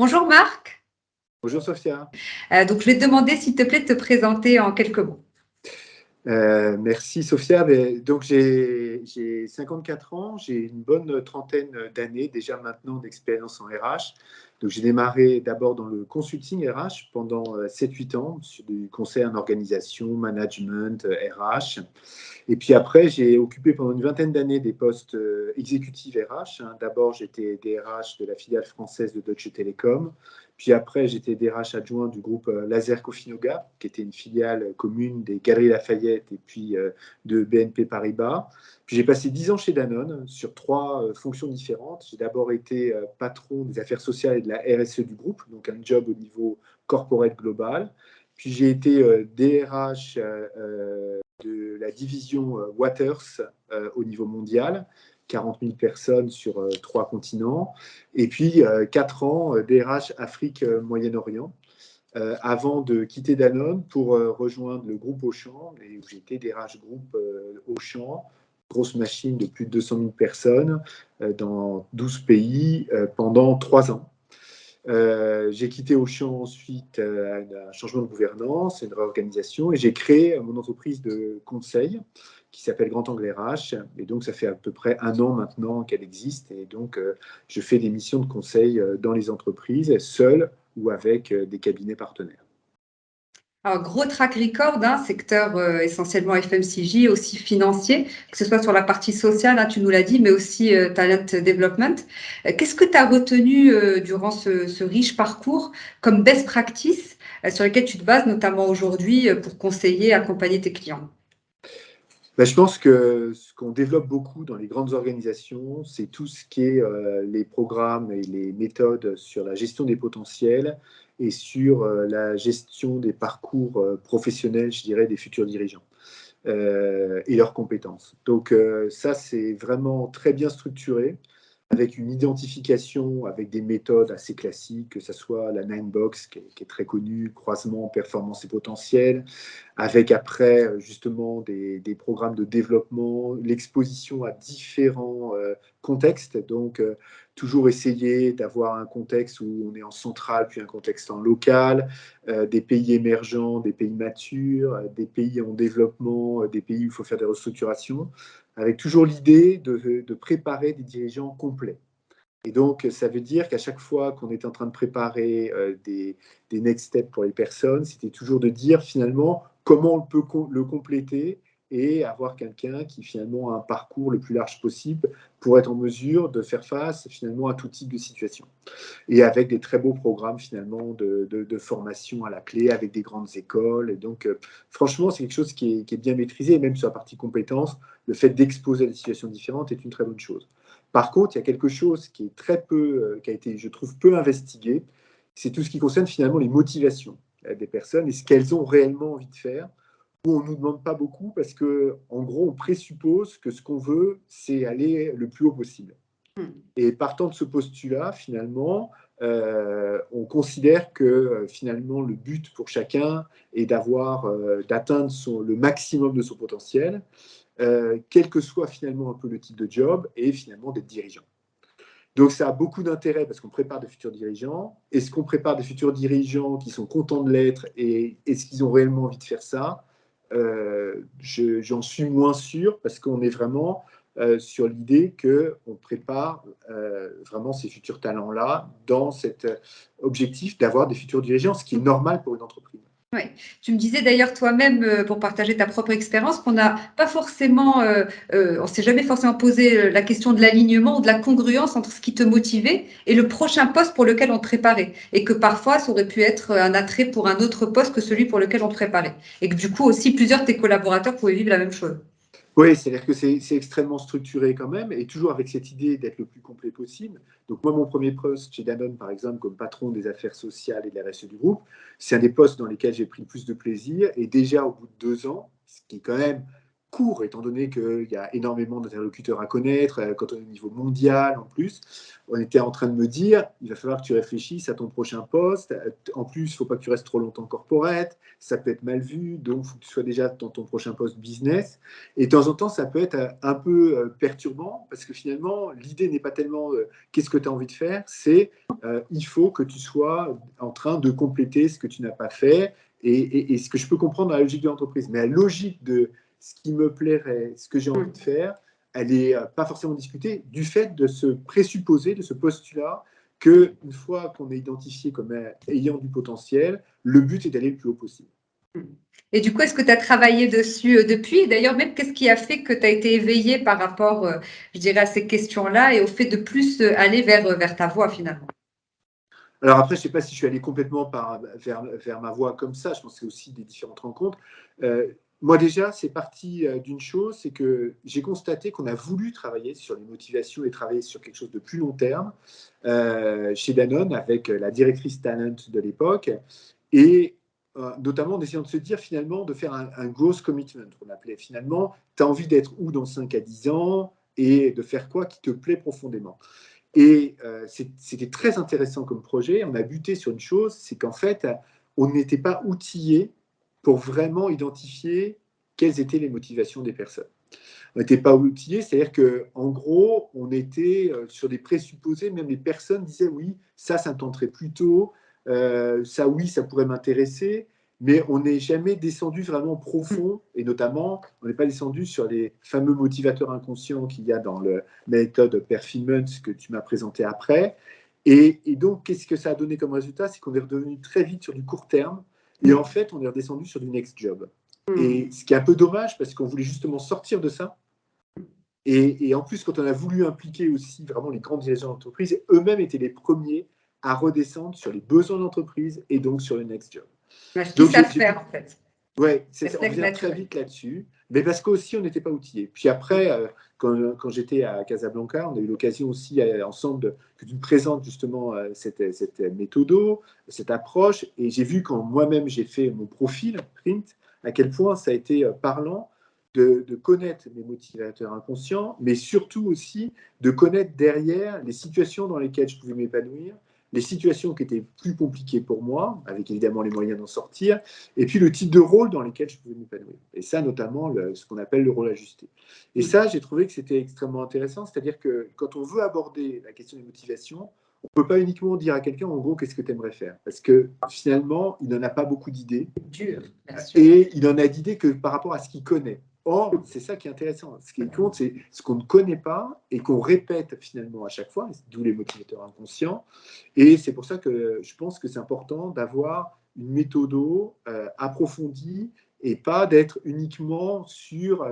Bonjour Marc. Bonjour Sophia. Donc je vais te demander s'il te plaît de te présenter en quelques mots. Merci Sophia. Donc j'ai 54 ans, j'ai une bonne trentaine d'années déjà maintenant d'expérience en RH. Donc j'ai démarré d'abord dans le consulting RH pendant 7-8 ans, sur du conseil en organisation, management, RH. Et puis après, j'ai occupé pendant une vingtaine d'années des postes exécutifs RH. D'abord, j'étais DRH de la filiale française de Deutsche Telekom. Puis après, j'étais DRH adjoint du groupe Laser Cofinoga, qui était une filiale commune des Galeries Lafayette et puis de BNP Paribas. Puis j'ai passé 10 ans chez Danone sur 3 fonctions différentes. J'ai d'abord été patron des affaires sociales et de la RSE du groupe, donc un job au niveau corporate global. Puis j'ai été DRH de la division Waters au niveau mondial, 40 000 personnes sur 3 continents. Et puis 4 ans DRH Afrique Moyen-Orient, avant de quitter Danone pour rejoindre le groupe Auchan, et où j'ai été DRH groupe Auchan, grosse machine de plus de 200 000 personnes dans 12 pays pendant 3 ans. J'ai quitté Auchan ensuite à un changement de gouvernance, une réorganisation, et j'ai créé mon entreprise de conseil qui s'appelle Grand Angle RH. Et donc, ça fait à peu près 1 an maintenant qu'elle existe. Et donc, je fais des missions de conseil dans les entreprises, seul ou avec des cabinets partenaires. Alors, gros track record, secteur essentiellement FMCG, aussi financier, que ce soit sur la partie sociale, tu nous l'as dit, mais aussi talent development. Qu'est-ce que tu as retenu durant ce riche parcours comme best practice sur lesquelles tu te bases notamment aujourd'hui pour conseiller, accompagner tes clients? Je pense que ce qu'on développe beaucoup dans les grandes organisations, c'est tout ce qui est les programmes et les méthodes sur la gestion des potentiels et sur la gestion des parcours professionnels, je dirais, des futurs dirigeants et leurs compétences. Donc ça, c'est vraiment très bien structuré, avec une identification, avec des méthodes assez classiques, que ce soit la 9box, qui est très connue, croisement, performance et potentiel, avec après justement des programmes de développement, l'exposition à différents contextes, donc toujours essayer d'avoir un contexte où on est en centrale, puis un contexte en local, des pays émergents, des pays matures, des pays en développement, des pays où il faut faire des restructurations, avec toujours l'idée de préparer des dirigeants complets. Et donc, ça veut dire qu'à chaque fois qu'on est en train de préparer des next steps pour les personnes, c'était toujours de dire finalement comment on peut le compléter et avoir quelqu'un qui finalement a un parcours le plus large possible pour être en mesure de faire face finalement à tout type de situation. Et avec des très beaux programmes finalement de formation à la clé, avec des grandes écoles. Et donc, franchement, c'est quelque chose qui est bien maîtrisé. Et même sur la partie compétences, le fait d'exposer à des situations différentes est une très bonne chose. Par contre, il y a quelque chose qui est très peu, qui a été, je trouve, peu investigué, c'est tout ce qui concerne finalement les motivations des personnes et ce qu'elles ont réellement envie de faire, où on ne nous demande pas beaucoup parce qu'en gros, on présuppose que ce qu'on veut, c'est aller le plus haut possible. Et partant de ce postulat, finalement, on considère que finalement le but pour chacun est d'atteindre le maximum de son potentiel, quel que soit finalement un peu le type de job, et finalement d'être dirigeant. Donc ça a beaucoup d'intérêt parce qu'on prépare de futurs dirigeants. Est-ce qu'on prépare des futurs dirigeants qui sont contents de l'être et est-ce qu'ils ont réellement envie de faire ça? J'en suis moins sûr parce qu'on est vraiment sur l'idée qu'on prépare vraiment ces futurs talents-là dans cet objectif d'avoir des futurs dirigeants, ce qui est normal pour une entreprise. Oui, tu me disais d'ailleurs toi-même, pour partager ta propre expérience, qu'on n'a pas forcément, on s'est jamais forcément posé la question de l'alignement ou de la congruence entre ce qui te motivait et le prochain poste pour lequel on te préparait. Et que parfois, ça aurait pu être un attrait pour un autre poste que celui pour lequel on te préparait. Et que du coup, aussi, plusieurs de tes collaborateurs pouvaient vivre la même chose. Oui, c'est-à-dire que c'est extrêmement structuré quand même, et toujours avec cette idée d'être le plus complet possible. Donc moi, mon premier poste chez Danone, par exemple, comme patron des affaires sociales et de la RSE du groupe, c'est un des postes dans lesquels j'ai pris le plus de plaisir, et déjà au bout de 2 ans, ce qui est quand même court, étant donné qu'il y a énormément d'interlocuteurs à connaître, quand on est au niveau mondial en plus. On était en train de me dire, il va falloir que tu réfléchisses à ton prochain poste. En plus, il ne faut pas que tu restes trop longtemps corporate, ça peut être mal vu, donc il faut que tu sois déjà dans ton prochain poste business. Et de temps en temps, ça peut être un peu perturbant, parce que finalement, l'idée n'est pas tellement qu'est-ce que tu as envie de faire, c'est il faut que tu sois en train de compléter ce que tu n'as pas fait, et ce que je peux comprendre dans la logique de l'entreprise. Mais la logique de ce qui me plairait, ce que j'ai envie de faire, elle n'est pas forcément discutée du fait de ce présupposé, de ce postulat, qu'une fois qu'on est identifié comme ayant du potentiel, le but est d'aller le plus haut possible. Et du coup, est-ce que tu as travaillé dessus depuis? Et d'ailleurs, même, qu'est-ce qui a fait que tu as été éveillé par rapport, je dirais, à ces questions-là et au fait de plus aller vers ta voie finalement? Alors après, je ne sais pas si je suis allé complètement vers ma voie comme ça. Je pense que c'est aussi des différentes rencontres. Moi déjà, c'est parti d'une chose, c'est que j'ai constaté qu'on a voulu travailler sur les motivations et travailler sur quelque chose de plus long terme chez Danone avec la directrice talent de l'époque, et notamment en essayant de se dire finalement de faire un growth commitment, qu'on appelait finalement, tu as envie d'être où dans 5 à 10 ans et de faire quoi qui te plaît profondément. Et c'était très intéressant comme projet. On a buté sur une chose, c'est qu'en fait, on n'était pas outillé pour vraiment identifier quelles étaient les motivations des personnes. On n'était pas outillé, c'est-à-dire qu'en gros, on était sur des présupposés, même les personnes disaient oui, ça me tenterait plutôt, ça oui, ça pourrait m'intéresser, mais on n'est jamais descendu vraiment profond, et notamment, on n'est pas descendu sur les fameux motivateurs inconscients qu'il y a dans la méthode Performance que tu m'as présenté après. Et donc, qu'est-ce que ça a donné comme résultat? C'est qu'on est redevenu très vite sur du court terme, et en fait, on est redescendu sur du next job. Et ce qui est un peu dommage, parce qu'on voulait justement sortir de ça. Et en plus, quand on a voulu impliquer aussi vraiment les grandes dirigeants d'entreprise, eux-mêmes étaient les premiers à redescendre sur les besoins d'entreprise et donc sur le next job. Ce qu'ils savent faire, en fait. Oui, on revient très vite là-dessus, mais parce qu'aussi, on n'était pas outillés. Puis après, quand j'étais à Casablanca, on a eu l'occasion aussi ensemble que tu me présentes justement cette méthode, cette approche, et j'ai vu quand moi-même j'ai fait mon profil print, à quel point ça a été parlant de connaître mes motivateurs inconscients, mais surtout aussi de connaître derrière les situations dans lesquelles je pouvais m'épanouir, les situations qui étaient plus compliquées pour moi, avec évidemment les moyens d'en sortir, et puis le type de rôle dans lesquels je pouvais m'épanouir. Et ça, notamment, ce qu'on appelle le rôle ajusté. Et ça, j'ai trouvé que c'était extrêmement intéressant, c'est-à-dire que quand on veut aborder la question des motivations, on ne peut pas uniquement dire à quelqu'un, en gros, qu'est-ce que tu aimerais faire? Parce que finalement, il n'en a pas beaucoup d'idées. Dur, bien sûr. Et il n'en a d'idées que par rapport à ce qu'il connaît. Or, c'est ça qui est intéressant. Ce qui compte, c'est ce qu'on ne connaît pas et qu'on répète finalement à chaque fois, d'où les motivateurs inconscients. Et c'est pour ça que je pense que c'est important d'avoir une méthode approfondie et pas d'être uniquement sur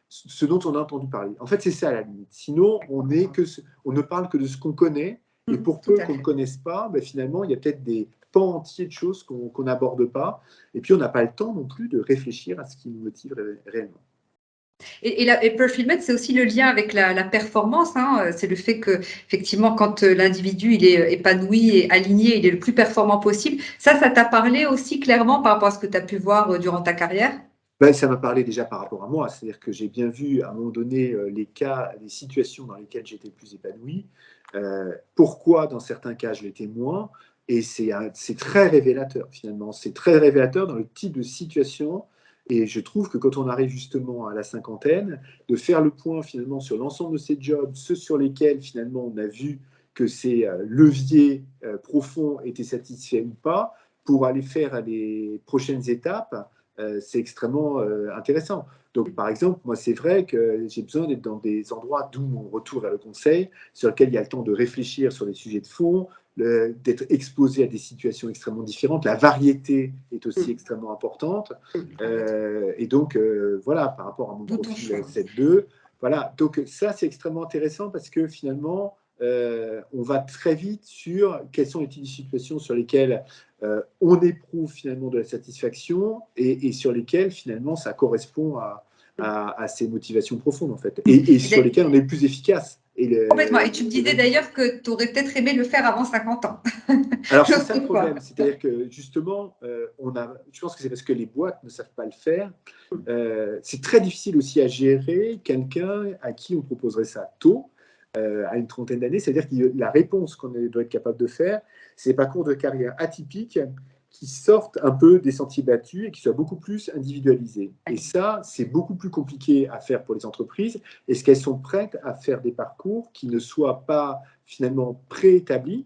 ce dont on a entendu parler. En fait, c'est ça la limite. Sinon, on ne parle que de ce qu'on connaît. Et pour peu qu'on ne connaisse pas, ben finalement, il y a peut-être des pans entiers de choses qu'on n'aborde pas. Et puis, on n'a pas le temps non plus de réfléchir à ce qui nous motive réellement. Et Performance, c'est aussi le lien avec la performance. Hein. C'est le fait que, effectivement, quand l'individu il est épanoui et aligné, il est le plus performant possible. Ça t'a parlé aussi clairement par rapport à ce que tu as pu voir durant ta carrière? Ben, ça m'a parlé déjà par rapport à moi. C'est-à-dire que j'ai bien vu à un moment donné les cas, les situations dans lesquelles j'étais plus épanoui. Pourquoi dans certains cas je l'étais moins. Et c'est très révélateur finalement. C'est très révélateur dans le type de situation. Et je trouve que quand on arrive justement à la cinquantaine, de faire le point finalement sur l'ensemble de ces jobs, ceux sur lesquels finalement on a vu que ces leviers profonds étaient satisfaits ou pas, pour aller faire les prochaines étapes, c'est extrêmement intéressant. Donc, par exemple, moi, c'est vrai que j'ai besoin d'être dans des endroits, d'où mon retour vers le conseil, sur lequel il y a le temps de réfléchir sur des sujets de fond, d'être exposé à des situations extrêmement différentes. La variété est aussi extrêmement importante. Et donc, voilà, par rapport à mon profil 7-2, voilà. Donc, ça, c'est extrêmement intéressant parce que finalement, on va très vite sur quelles sont les types de situations sur lesquelles on éprouve finalement de la satisfaction et sur lesquelles finalement ça correspond à ces motivations profondes en fait et sur lesquelles on est le plus efficace Complètement. Et tu me disais d'ailleurs que tu aurais peut-être aimé le faire avant 50 ans. Alors, c'est ça le problème. C'est-à-dire que, justement, je pense que c'est parce que les boîtes ne savent pas le faire. C'est très difficile aussi à gérer quelqu'un à qui on proposerait ça tôt, à une trentaine d'années. C'est-à-dire que la réponse qu'on doit être capable de faire, c'est des parcours de carrière atypiques qui sortent un peu des sentiers battus et qui soient beaucoup plus individualisés. Et ça, c'est beaucoup plus compliqué à faire pour les entreprises. Est-ce qu'elles sont prêtes à faire des parcours qui ne soient pas finalement préétablis,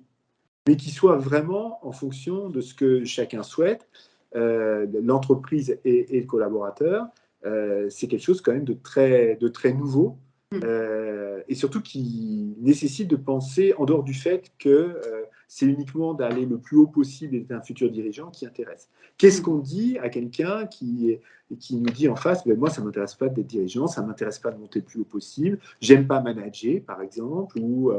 mais qui soient vraiment en fonction de ce que chacun souhaite, l'entreprise et le collaborateur. C'est quelque chose quand même de très nouveau, et surtout qui nécessite de penser en dehors du fait que c'est uniquement d'aller le plus haut possible et d'être un futur dirigeant qui intéresse. Qu'est-ce qu'on dit à quelqu'un qui nous dit en face, ben moi ça ne m'intéresse pas d'être dirigeant, ça ne m'intéresse pas de monter le plus haut possible, j'aime pas manager par exemple, ou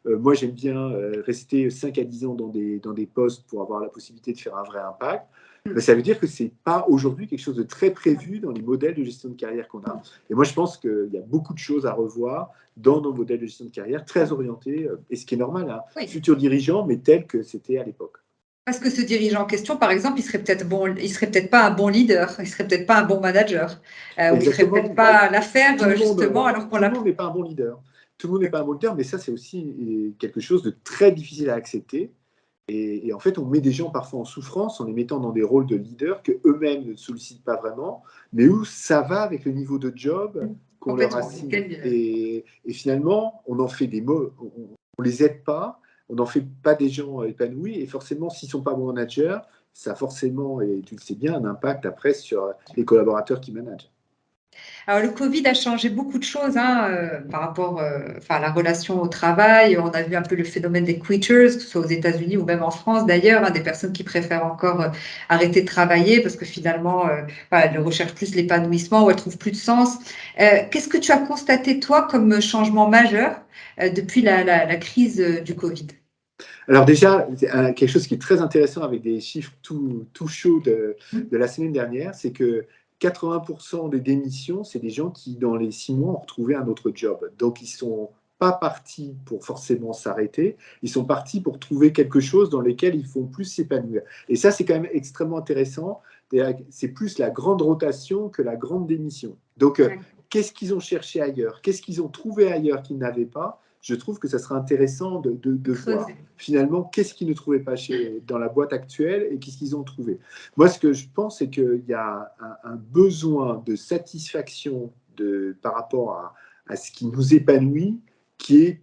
moi j'aime bien rester 5 à 10 ans dans des postes pour avoir la possibilité de faire un vrai impact. Ben, ça veut dire que ce n'est pas aujourd'hui quelque chose de très prévu dans les modèles de gestion de carrière qu'on a. Et moi je pense qu'il y a beaucoup de choses à revoir dans nos modèles de gestion de carrière, très orientés, et ce qui est normal, hein, Oui. futur dirigeant, mais tel que c'était à l'époque. Parce que ce dirigeant en question, par exemple, il serait peut-être pas un bon leader, il serait peut-être pas un bon manager, ou il ferait peut-être pas l'affaire justement, alors qu'on tout le monde n'est pas un bon leader. Tout le monde n'est pas un bon leader, mais ça c'est aussi quelque chose de très difficile à accepter. Et en fait, on met des gens parfois en souffrance en les mettant dans des rôles de leader que eux-mêmes ne sollicitent pas vraiment, mais où ça va avec le niveau de job qu'on leur assigne. Et finalement, on en fait des mots, on les aide pas, on n'en fait pas des gens épanouis. Et forcément, s'ils sont pas bons managers, ça a forcément, et tu le sais bien, un impact après sur les collaborateurs qui managent. Alors, le Covid a changé beaucoup de choses par rapport à la relation au travail. On a vu un peu le phénomène des quitters, que ce soit aux États-Unis ou même en France d'ailleurs, des personnes qui préfèrent encore arrêter de travailler parce que finalement, elles recherchent plus l'épanouissement ou elles trouvent plus de sens. Qu'est-ce que tu as constaté, toi, comme changement majeur depuis la crise du Covid? Alors déjà, quelque chose qui est très intéressant avec des chiffres tout chauds de la semaine dernière, c'est que 80% des démissions, c'est des gens qui, dans les 6 mois, ont retrouvé un autre job. Donc, ils ne sont pas partis pour forcément s'arrêter, ils sont partis pour trouver quelque chose dans lequel ils font plus s'épanouir. Et ça, c'est quand même extrêmement intéressant. C'est plus la grande rotation que la grande démission. Donc, qu'est-ce qu'ils ont cherché ailleurs? Qu'est-ce qu'ils ont trouvé ailleurs qu'ils n'avaient pas? Je trouve que ça sera intéressant de voir finalement qu'est-ce qu'ils ne trouvaient pas dans la boîte actuelle et qu'est-ce qu'ils ont trouvé. Moi, ce que je pense, c'est qu'il y a un besoin de satisfaction par rapport à ce qui nous épanouit qui est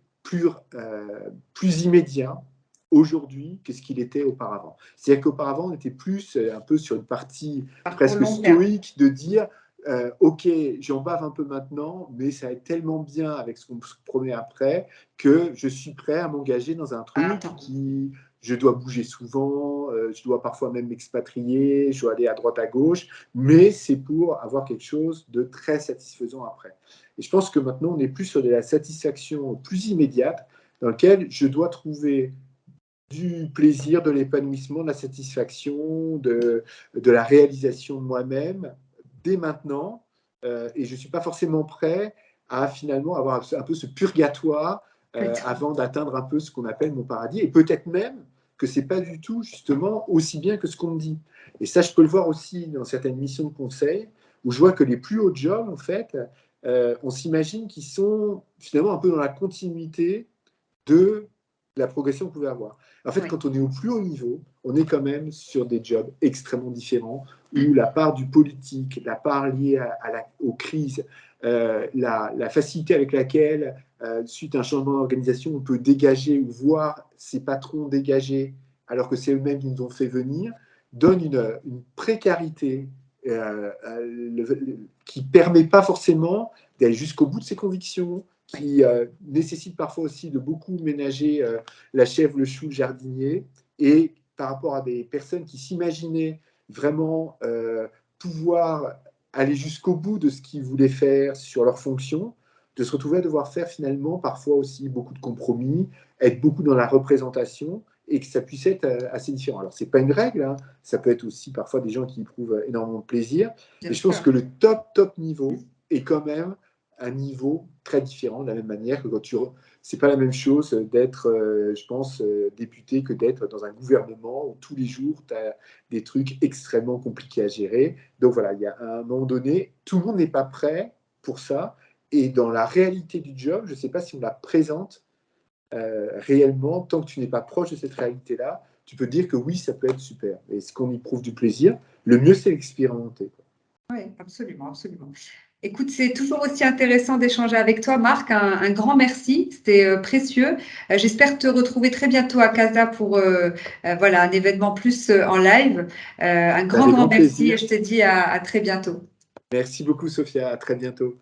plus immédiat aujourd'hui que ce qu'il était auparavant. C'est-à-dire qu'auparavant, on était plus un peu sur une partie presque stoïque de dire ok, j'en bave un peu maintenant, mais ça va être tellement bien avec ce qu'on se promet après que je suis prêt à m'engager dans un truc qui, je dois bouger souvent, je dois parfois même m'expatrier, je dois aller à droite à gauche, mais c'est pour avoir quelque chose de très satisfaisant après. Et je pense que maintenant, on est plus sur de la satisfaction plus immédiate, dans laquelle je dois trouver du plaisir, de l'épanouissement, de la satisfaction, de la réalisation de moi-même dès maintenant, et je ne suis pas forcément prêt à finalement avoir un peu ce purgatoire avant d'atteindre un peu ce qu'on appelle mon paradis, et peut-être même que ce n'est pas du tout justement aussi bien que ce qu'on me dit. Et ça, je peux le voir aussi dans certaines missions de conseil, où je vois que les plus hauts jobs, en fait, on s'imagine qu'ils sont finalement un peu dans la continuité de la progression qu'on pouvait avoir. En fait, quand on est au plus haut niveau, on est quand même sur des jobs extrêmement différents où la part du politique, la part liée aux crises, la facilité avec laquelle, suite à un changement d'organisation, on peut dégager ou voir ses patrons dégager alors que c'est eux-mêmes qui nous ont fait venir, donne une précarité qui ne permet pas forcément d'aller jusqu'au bout de ses convictions, qui nécessite parfois aussi de beaucoup ménager la chèvre, le chou, le jardinier, et par rapport à des personnes qui s'imaginaient vraiment pouvoir aller jusqu'au bout de ce qu'ils voulaient faire sur leur fonction, de se retrouver à devoir faire finalement parfois aussi beaucoup de compromis, être beaucoup dans la représentation, et que ça puisse être assez différent. Alors, ce n'est pas une règle, hein, ça peut être aussi parfois des gens qui éprouvent énormément de plaisir, mais je pense que le top niveau est quand même un niveau très différent, de la même manière que c'est pas la même chose d'être, je pense, député que d'être dans un gouvernement où tous les jours, tu as des trucs extrêmement compliqués à gérer. Donc voilà, il y a à un moment donné, tout le monde n'est pas prêt pour ça. Et dans la réalité du job, je ne sais pas si on la présente réellement, tant que tu n'es pas proche de cette réalité-là, tu peux dire que oui, ça peut être super. Et ce qu'on y trouve du plaisir, le mieux, c'est l'expérimenter. Oui, absolument, absolument. Écoute, c'est toujours aussi intéressant d'échanger avec toi, Marc. Un grand merci, c'était précieux. J'espère te retrouver très bientôt à Casa pour voilà, un événement plus en live. Un Avec grand grand merci et plaisir. je te dis à très bientôt. Merci beaucoup, Sophia. À très bientôt.